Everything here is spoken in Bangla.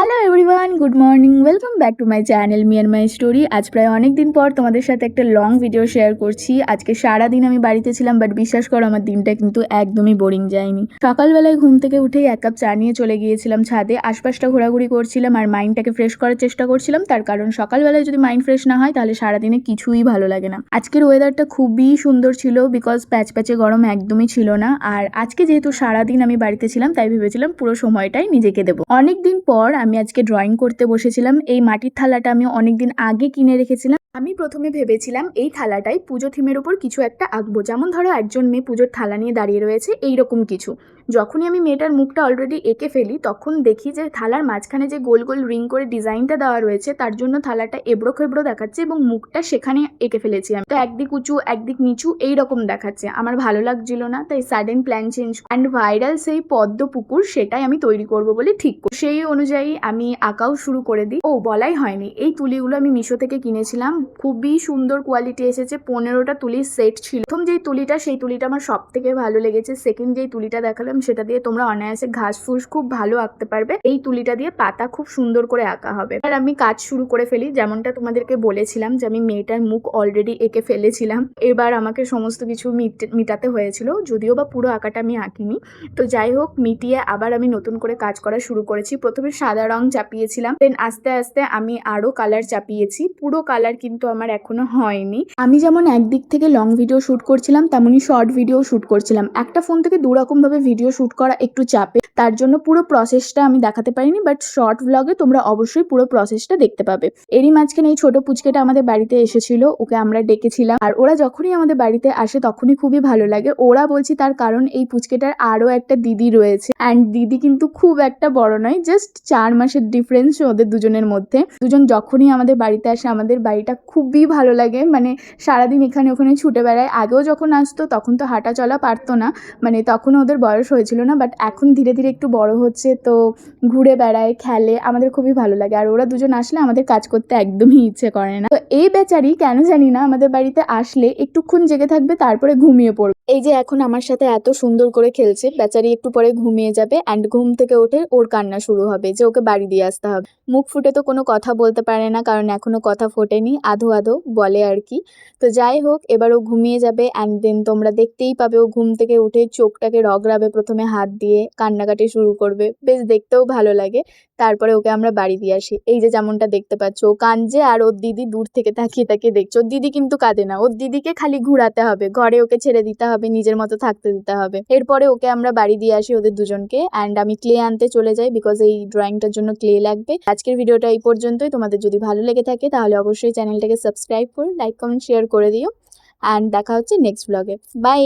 Hello everyone, good morning, welcome back to my channel me and my story. আজ প্রায় অনেক দিন পর তোমাদের সাথে একটা লং ভিডিও শেয়ার করছি। আজকে সারাদিন আমি বাড়িতে ছিলাম, বাট বিশ্বাস করো আমার দিনটা কিন্তু একদমই বোরিং যায়নি। সকালবেলায় ঘুম থেকে উঠেই এক কাপ চা নিয়ে চলে গিয়েছিলাম ছাদে, আশপাশটা ঘোরাঘুরি করছিলাম আর মাইন্ডটাকে ফ্রেশ করার চেষ্টা করছিলাম। তার কারণ সকালবেলায় যদি মাইন্ড ফ্রেশ না হয় তাহলে সারাদিনে কিছুই ভালো লাগে না। আজকের ওয়েদারটা খুবই সুন্দর ছিল, বিকজ প্যাচে গরম একদমই ছিল না। আর আজকে যেহেতু সারাদিন আমি বাড়িতে ছিলাম তাই ভেবেছিলাম পুরো সময়টাই নিজেকে দেবো। অনেকদিন পর আমি আজকে ড্রয়িং করতে বসেছিলাম। এই মাটির থালাটা আমি অনেকদিন আগে কিনে রেখেছিলাম। আমি প্রথমে ভেবেছিলাম এই থালাটাই পুজো থিমের উপর কিছু একটা আঁকবো, যেমন ধরো একজন মেয়ে পুজোর থালা নিয়ে দাঁড়িয়ে রয়েছে এইরকম কিছু। যখনই আমি মেয়েটার মুখটা অলরেডি এঁকে ফেলি তখন দেখি যে থালার মাঝখানে যে গোল গোল রিং করে ডিজাইনটা দেওয়া রয়েছে তার জন্য থালাটা এবড়ো খেবড়ো দেখাচ্ছে এবং মুখটা সেখানে এঁকে ফেলেছি আমি। তো একদিক উঁচু একদিক নিচু এইরকম দেখাচ্ছে, আমার ভালো লাগছিল না, তাই sudden plan change and viral সেই পদ্ম পুকুর সেটাই আমি তৈরি করব বলে ঠিক করি। সেই অনুযায়ী আমি আঁকাও শুরু করে দিই। ও বলাই হয়নি, এই তুলিগুলো আমি মিশো থেকে কিনেছিলাম, খুবই সুন্দর কোয়ালিটি এসেছে। 15টা তুলির সেট ছিল। প্রথম যেই তুলিটা সেই তুলিটা আমার সব থেকে ভালো লেগেছে। সেকেন্ড যেই তুলিটা দেখালাম সেটা দিয়ে তোমরা অনায়াসে ঘাস ফুস খুব ভালো আঁকতে পারবে। এই তুলিটা দিয়ে পাতা খুব সুন্দর করে আঁকা হবে। আর আমি কাজ শুরু করে ফেলি, যেমনটা তোমাদেরকে বলেছিলাম যে আমি মেয়েটার মুখ অলরেডি এঁকে ফেলেছিলাম। এবার আমাকে সমস্ত কিছু মিটাতে হয়েছিল, যদিও বা পুরো আঁকাটা আমি আঁকিনি। তো যাই হোক, মিটিয়ে আবার আমি নতুন করে কাজ করা শুরু করেছি। প্রথমে সাদা রং চাপিয়েছিলাম, দেন আস্তে আস্তে আমি আরো কালার চাপিয়েছি। পুরো কালার কিন্তু আমার এখনো হয়নি। আমি যেমন একদিক থেকে লং ভিডিও শুট করছিলাম তেমনি শর্ট ভিডিও শুট করছিলাম। একটা ফোন থেকে দুরকম ভাবে ভিডিও শুট করা একটু চাপে, তার জন্য পুরো প্রসেসটা আমি দেখাতে পারিনি, বাট শর্ট ভ্লগে তোমরা অবশ্যই পুরো প্রসেসটা দেখতে পাবে। এরই মাঝখানে এই ছোট পুচকেটা আমাদের বাড়িতে এসেছিল, ওকে আমরা ডেকেছিলাম। আর ওরা যখনই আমাদের বাড়িতে আসে তখনই খুবই ভালো লাগে। ওরা বলছি তার কারণ এই পুচকেটার আরো একটা দিদি রয়েছে, অ্যান্ড দিদি কিন্তু খুব একটা বড় নয়, জাস্ট 4 মাসের ডিফারেন্স ওদের দুজনের মধ্যে। দুজন যখনই আমাদের বাড়িতে আসে আমাদের বাড়িটা খুবই ভালো লাগে, মানে সারাদিন এখানে ওখানে ছুটে বেড়ায়। আগেও যখন আসতো তখন তো হাঁটা চলা পারতো না, মানে তখন ওদের বয়স হয়েছিল না, বাট এখন ধীরে ধীরে একটু বড় হচ্ছে, তো ঘুরে বেড়ায়, খেলে, আমাদের খুবই ভালো লাগে। আর ওরা দুজন আসলে আমাদের কাজ করতে একদমই ইচ্ছে করে না। তো এই বেচারি কেন জানি না আমাদের বাড়িতে আসলে একটুক্ষণ জেগে থাকবে তারপরে ঘুমিয়ে পড়বে। এই যে এখন আমার সাথে এত সুন্দর করে খেলছে, বেচারি একটু পরে ঘুমিয়ে যাবে অ্যান্ড ঘুম থেকে উঠে ওর কান্না শুরু হবে যে ওকে বাড়ি দিয়ে আসতে হবে। মুখ ফুটে তো কোনো কথা বলতে পারে না, কারণ এখনো কথা ফোটেনি, আধো আধো বলে আর কি। তো যাই হোক, এবার ও ঘুমিয়ে যাবে অ্যান্ড দেন তোমরা দেখতেই পাবে ও ঘুম থেকে উঠে চোখটাকে রগড়াবে প্রথমে হাত দিয়ে, কান্নাকাটি শুরু করবে, বেশ দেখতেও ভালো লাগে। তারপরে ওকে আমরা বাড়ি দিয়ে আসি। এই যে যেমনটা দেখতে পাচ্ছ ও কাঁদছে আর ওর দিদি দূর থেকে তাকিয়ে তাকিয়ে দেখছে। ওর দিদি কিন্তু কাঁদে না, ওর দিদিকে খালি ঘুরাতে হবে, ঘরে ওকে ছেড়ে দিতে হবে, নিজের মতো থাকতে দিতে হবে। এরপরে ওকে আমরা বাড়ি দিয়ে আসি ওদের দুজনকে, অ্যান্ড আমি ক্লে আনতে চলে যাই, বিকজ এই ড্রয়িংটার জন্য ক্লে লাগবে। আজকের ভিডিওটা এই পর্যন্তই। তোমাদের যদি ভালো লেগে থাকে তাহলে অবশ্যই চ্যানেলটাকে সাবস্ক্রাইব করে লাইক কমেন্ট শেয়ার করে দিও, অ্যান্ড দেখা হচ্ছে নেক্সট ব্লগে। বাই।